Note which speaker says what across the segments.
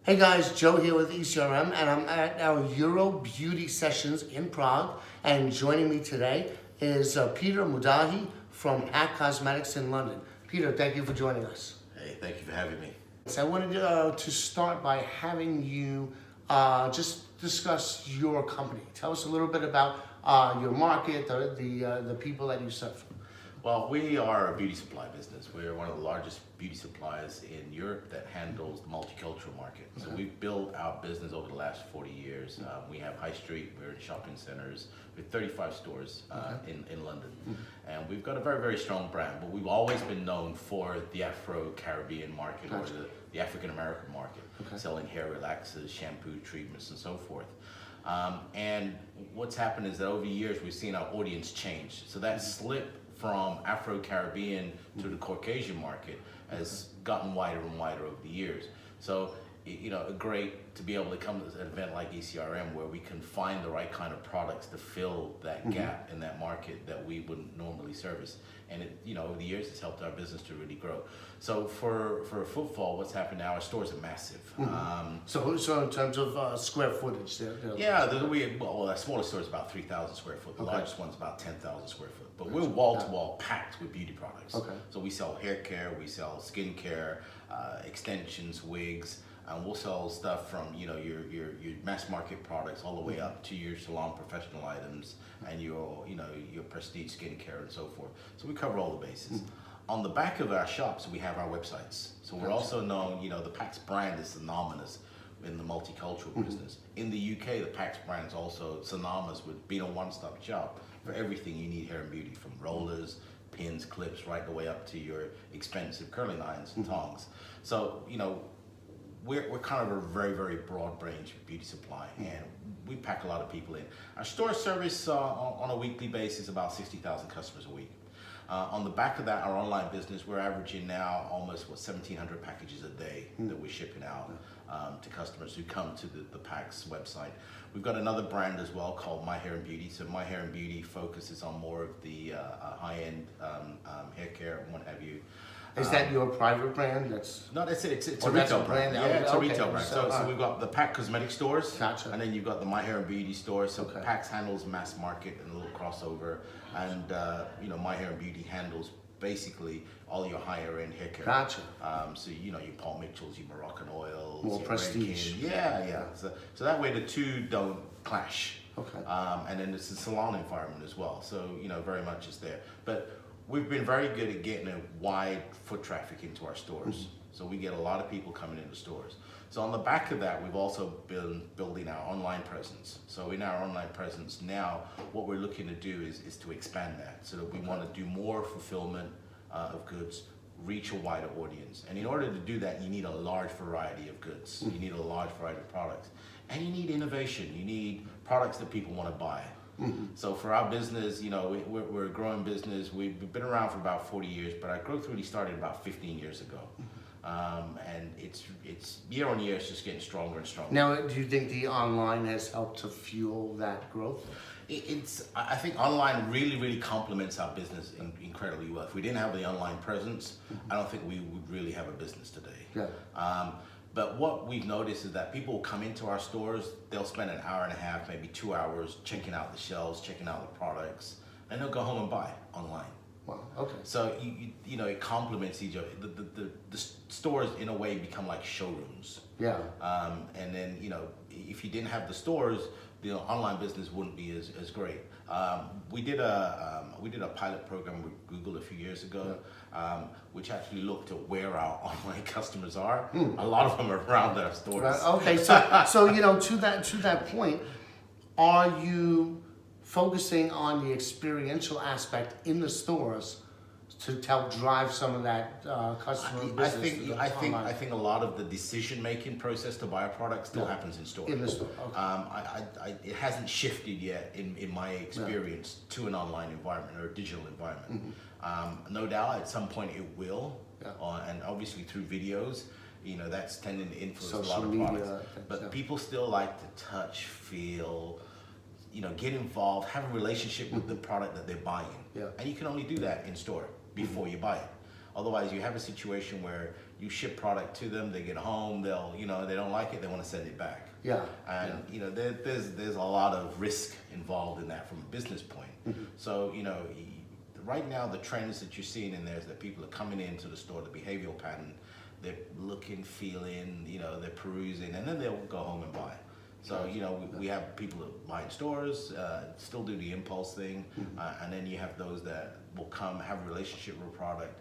Speaker 1: Hey guys, Joe here with ECRM, and I'm at our Euro Beauty Sessions in Prague. And joining me today is Peter Mudahy from Hack Cosmetics in London. Peter, thank you for joining us.
Speaker 2: Hey, thank you for having me.
Speaker 1: So I wanted to start by having you just discuss your company. Tell us a little bit about your market, the people that you serve.
Speaker 2: Well, we are a beauty supply business. We're one of the largest beauty suppliers in Europe that handles the multicultural market. So we've built our business over the last 40 years. We have high street, we're in shopping centers, with 35 stores in London. And we've got a very, very strong brand, but we've always been known for the Afro-Caribbean market or the African-American market, selling hair relaxers, shampoo treatments, and so forth. And what's happened is that over the years, we've seen our audience change. So that slip from Afro-Caribbean to the Caucasian market has gotten wider and wider over the years. So, you know, great to be able to come to an event like ECRM where we can find the right kind of products to fill that gap in that market that we wouldn't normally service. And it, you know, over the years, it's helped our business to really grow. So for footfall, what's happened now, our stores are massive.
Speaker 1: So in terms of square footage,
Speaker 2: Yeah, our smallest store is about 3,000 square foot. The largest one's about 10,000 square foot. But we're wall-to-wall packed with beauty products. So we sell hair care, we sell skin care, extensions, wigs, and we'll sell stuff from your mass market products all the way up to your salon professional items and your prestige skincare and so forth. So we cover all the bases. On the back of our shops, we have our websites. So we're also known, the Pax brand is synonymous in the multicultural business. In the UK, the Pax brand is also synonymous with being a one-stop shop for everything you need hair and beauty, from rollers, pins, clips, right the way up to your expensive curling irons and tongs. So, we're kind of a very, very broad range of beauty supply, and we pack a lot of people in. Our store service on a weekly basis about 60,000 customers a week. On the back of that, our online business, we're averaging now almost 1,700 packages a day that we're shipping out to customers who come to the Pax website. We've got another brand as well called My Hair and Beauty. So My Hair and Beauty focuses on more of the high-end hair care and what have you.
Speaker 1: Is that your private brand?
Speaker 2: No, that's it. It's a retail brand. Yeah, it's a retail brand. So we've got the Pax cosmetic stores, and then you've got the My Hair and Beauty stores. So Pax handles mass market and a little crossover, and My Hair and Beauty handles basically all your higher end hair care. So your Paul Mitchells, your Moroccan oils,
Speaker 1: more prestige.
Speaker 2: Yeah. So that way the two don't clash. And then it's a salon environment as well. So very much is there, but we've been very good at getting a wide foot traffic into our stores. So we get a lot of people coming into stores. So on the back of that, we've also been building our online presence. So in our online presence now, what we're looking to do is to expand that, so that we want to do more fulfillment of goods, reach a wider audience. And in order to do that, you need a large variety of goods. You need a large variety of products. And you need innovation. You need products that people want to buy. So for our business, we're a growing business. We've been around for about 40 years, but our growth really started about 15 years ago. And it's year on year, it's just getting stronger and stronger.
Speaker 1: Now, do you think the online has helped to fuel that growth?
Speaker 2: I think online really, really complements our business incredibly well. If we didn't have the online presence, I don't think we would really have a business today. But what we've noticed is that people come into our stores, they'll spend an hour and a half, maybe 2 hours, checking out the shelves, checking out the products, and they'll go home and buy online.
Speaker 1: Wow,
Speaker 2: So, it complements each other. The stores, in a way, become like showrooms. And then, if you didn't have the stores, the online business wouldn't be as great. We did a pilot program with Google a few years ago, which actually looked at where our online customers are. A lot of them are around our stores.
Speaker 1: So to that point, are you focusing on the experiential aspect in the stores to help drive some of that customer business?
Speaker 2: I think a lot of the decision-making process to buy a product still happens in store.
Speaker 1: In the store,
Speaker 2: it hasn't shifted yet, in my experience, to an online environment or a digital environment. No doubt, at some point it will, and obviously through videos, that's tending to influence a lot of products. But people still like to touch, feel, get involved, have a relationship with the product that they're buying. And you can only do that in store before you buy it. Otherwise, you have a situation where you ship product to them, they get home, they'll, they don't like it, they want to send it back.
Speaker 1: Yeah.
Speaker 2: And there's a lot of risk involved in that from a business point. So right now the trends that you're seeing in there is that people are coming into the store, the behavioral pattern, they're looking, feeling, they're perusing, and then they'll go home and buy. So we have people that buy in stores, still do the impulse thing, and then you have those that will come, have a relationship with a product,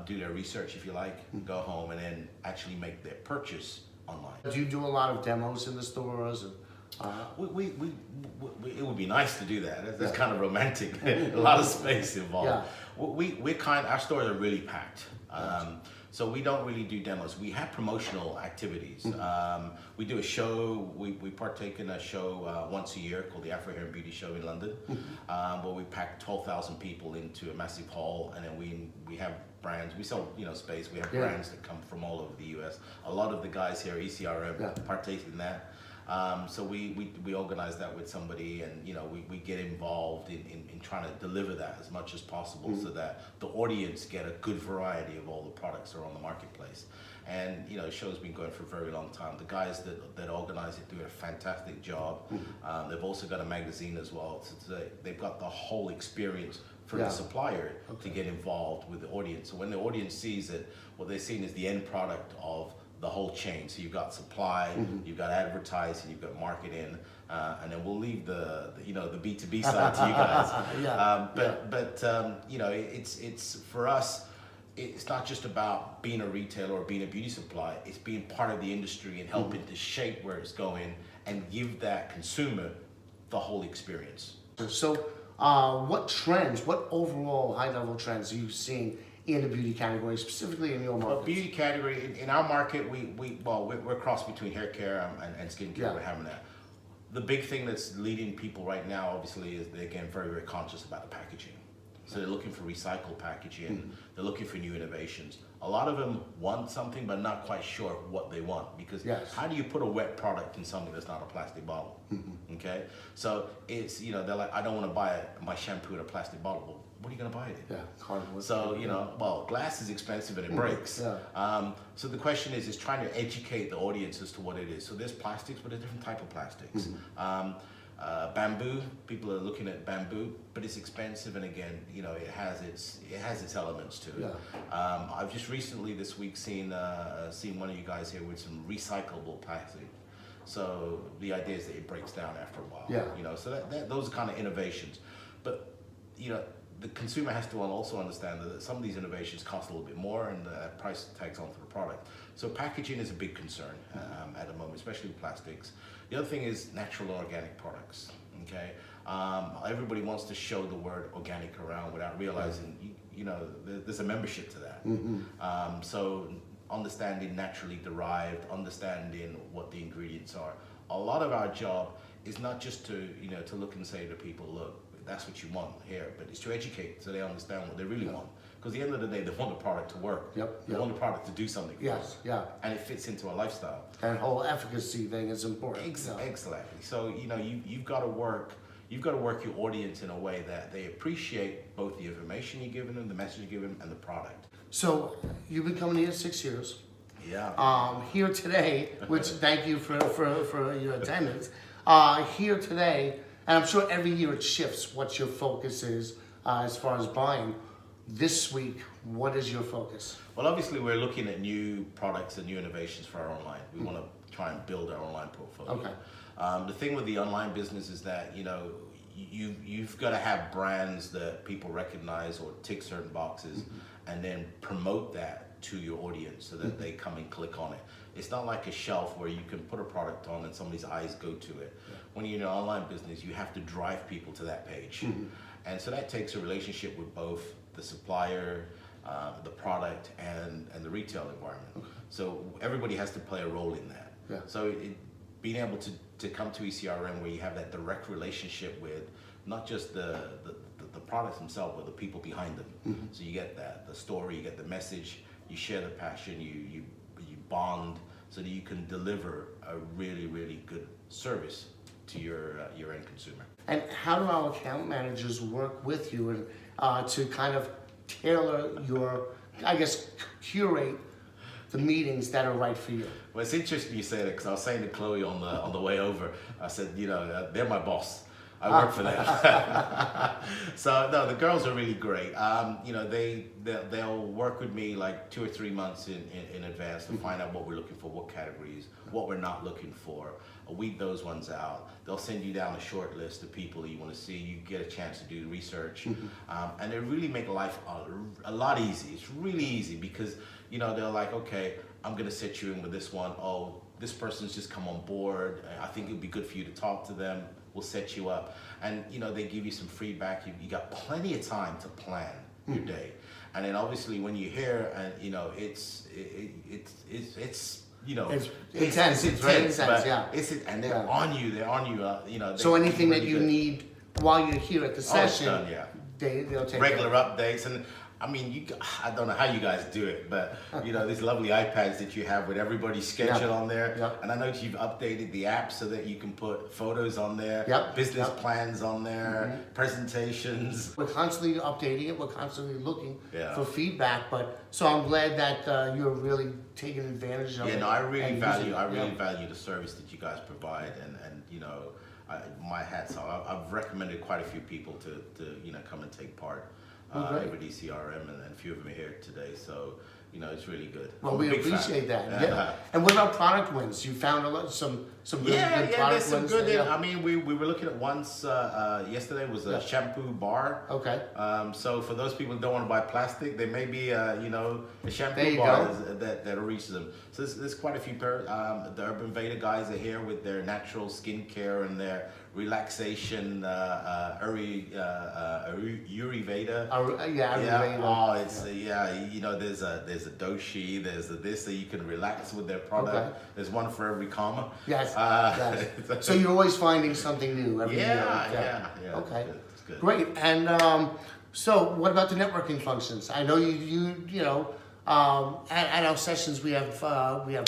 Speaker 2: do their research if you like, go home, and then actually make their purchase online.
Speaker 1: Do you do a lot of demos in the stores? And,
Speaker 2: it would be nice to do that. That's kind of romantic. A lot of space involved. Yeah. Our stores are really packed. So we don't really do demos. We have promotional activities. We do a show. We partake in a show once a year called the Afro Hair and Beauty Show in London, where we pack 12,000 people into a massive hall, and then we have brands. We sell space. We have brands that come from all over the US. A lot of the guys here, ECRM, partake in that. So we organize that with somebody, and we get involved in trying to deliver that as much as possible, so that the audience get a good variety of all the products that are on the marketplace. And the show's been going for a very long time. The guys that organize it do a fantastic job. They've also got a magazine as well, so they've got the whole experience for the supplier to get involved with the audience. So when the audience sees it, what they're seeing is the end product of the whole chain. So you've got supply, you've got advertising, you've got marketing, and then we'll leave the B2B side to you guys. It's for us, it's not just about being a retailer or being a beauty supply, it's being part of the industry and helping to shape where it's going and give that consumer the whole experience.
Speaker 1: So what overall high-level trends are you seeing in the beauty category, specifically in your market?
Speaker 2: Well, beauty category, in our market, we're cross between hair care and skincare. Yeah. We're having that. The big thing that's leading people right now, obviously, is they're getting very, very conscious about the packaging. So they're looking for recycled packaging, they're looking for new innovations. A lot of them want something, but not quite sure what they want, because how do you put a wet product in something that's not a plastic bottle? Okay, so it's, they're like, I don't want to buy my shampoo in a plastic bottle. Well, what are you going to buy it in? Cardboard. So, glass is expensive and it breaks. So the question is trying to educate the audience as to what it is. So there's plastics, but a different type of plastics. Bamboo, people are looking at bamboo, but it's expensive, and again, it has its elements to it. I've just recently this week seen one of you guys here with some recyclable plastic. So the idea is that it breaks down after a while. So those are kind of innovations, but the consumer has to also understand that some of these innovations cost a little bit more, and the price tags onto the product. So packaging is a big concern at the moment, especially with plastics. The other thing is natural and organic products. Okay, everybody wants to show the word organic around without realizing, there's a membership to that. So understanding naturally derived, understanding what the ingredients are. A lot of our job is not just to look and say to people, look, that's what you want here, but it's to educate so they understand what they really want. Because at the end of the day, they want the product to work. They want the product to do something. And it fits into a lifestyle.
Speaker 1: That whole efficacy thing is important.
Speaker 2: Exactly. So you've got to work your audience in a way that they appreciate both the information you're giving them, the message you're giving them, and the product.
Speaker 1: So you've been coming here 6 years.
Speaker 2: Yeah.
Speaker 1: Here today, which thank you for your attendance. Here today, and I'm sure every year it shifts what your focus is as far as buying. This week, what is your focus?
Speaker 2: Well, obviously we're looking at new products and new innovations for our online. We want to try and build our online portfolio.
Speaker 1: Okay.
Speaker 2: The thing with the online business is that you've got to have brands that people recognize or tick certain boxes, and then promote that to your audience so that they come and click on it. It's not like a shelf where you can put a product on and somebody's eyes go to it. When you're in an online business, you have to drive people to that page. And so that takes a relationship with both the supplier, the product, and the retail environment. So everybody has to play a role in that. So being able to come to ECRM where you have that direct relationship with not just the products themselves, but the people behind them. So you get the story, you get the message, you share the passion, you bond, so that you can deliver a really, really good service to your end consumer.
Speaker 1: And how do our account managers work with you and to kind of tailor your, curate the meetings that are right for you.
Speaker 2: Well, it's interesting you say that because I was saying to Chloe on the way over, I said, they're my boss. I work for them. So no, the girls are really great. They'll work with me like 2 or 3 months in advance to find out what we're looking for, what categories, what we're not looking for. I'll weed those ones out. They'll send you down a short list of people that you want to see. You get a chance to do research, and they really make life a lot easy. It's really easy because they're like, okay, I'm gonna set you in with this one. Oh, this person's just come on board. I think it'd be good for you to talk to them. We'll set you up, and they give you some feedback. You got plenty of time to plan your day, and then obviously when you're here, and it's
Speaker 1: it's intense. It's very intense. Yeah.
Speaker 2: And they're on you. They're on you.
Speaker 1: So anything that you need while you're here at the session,
Speaker 2: done, yeah.
Speaker 1: They'll take
Speaker 2: regular updates. And I mean, I don't know how you guys do it, but these lovely iPads that you have with everybody's schedule on there.
Speaker 1: Yep.
Speaker 2: And I know you've updated the app so that you can put photos on there, business plans on there, presentations.
Speaker 1: We're constantly updating it. We're constantly looking for feedback. So I'm glad that you're really taking advantage of it.
Speaker 2: Yeah, no, I really value the service that you guys provide, and my hats off. I've recommended quite a few people to come and take part. With ECRM, and a few of them are here today, so it's really good.
Speaker 1: Well, we appreciate that. Yeah. And what about product wins? You found some really good product
Speaker 2: there's some
Speaker 1: wins.
Speaker 2: Good. I mean, we were looking at once yesterday was a shampoo bar.
Speaker 1: Okay.
Speaker 2: So for those people who don't want to buy plastic, there may be a shampoo bar that reaches them. So there's quite a few. The Urban Veda guys are here with their natural skincare and their relaxation, Ayurveda.
Speaker 1: Ayurveda.
Speaker 2: Oh, it's there's a doshi, there's this, so you can relax with their product. Okay. There's one for every karma.
Speaker 1: Yes. So you're always finding something new every year.
Speaker 2: Yeah.
Speaker 1: Okay.
Speaker 2: It's good.
Speaker 1: Great. And so what about the networking functions? I know at our sessions we have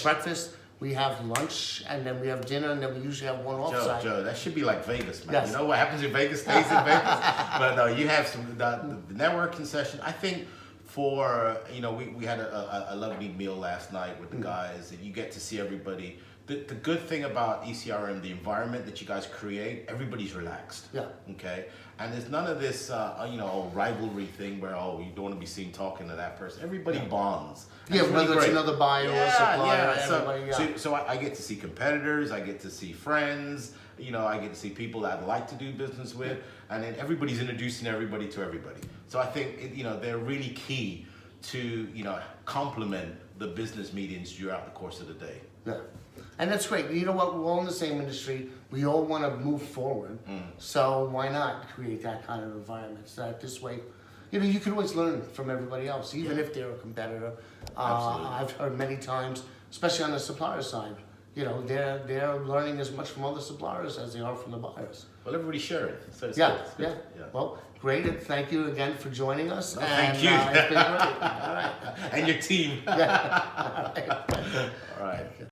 Speaker 1: breakfast. We have lunch, and then we have dinner, and then we usually have one offsite.
Speaker 2: Joe, that should be like Vegas, man.
Speaker 1: Yes.
Speaker 2: You know what happens in Vegas stays in Vegas. But no, you have the networking session. I think for, we had a lovely meal last night with the guys, and you get to see everybody. The good thing about ECRM, the environment that you guys create, everybody's relaxed.
Speaker 1: Yeah.
Speaker 2: Okay? And there's none of this, rivalry thing where, you don't want to be seen talking to that person. Everybody bonds.
Speaker 1: Yeah, whether it's another buyer or supplier.
Speaker 2: So I get to see competitors, I get to see friends, I get to see people that I'd like to do business with, and then everybody's introducing everybody to everybody. So I think, they're really key to, complement the business meetings throughout the course of the day.
Speaker 1: Yeah. And that's great. You know what? We're all in the same industry. We all want to move forward. So why not create that kind of environment? So that this way, you can always learn from everybody else, even if they're a competitor. I've heard many times, especially on the supplier side, they're learning as much from other suppliers as they are from the buyers.
Speaker 2: Well, everybody's sharing. So it's
Speaker 1: good.
Speaker 2: Yeah.
Speaker 1: Well, great. And thank you again for joining us.
Speaker 2: Thank you.
Speaker 1: It's been great. All right.
Speaker 2: And your team.
Speaker 1: Yeah. All right.
Speaker 2: All right.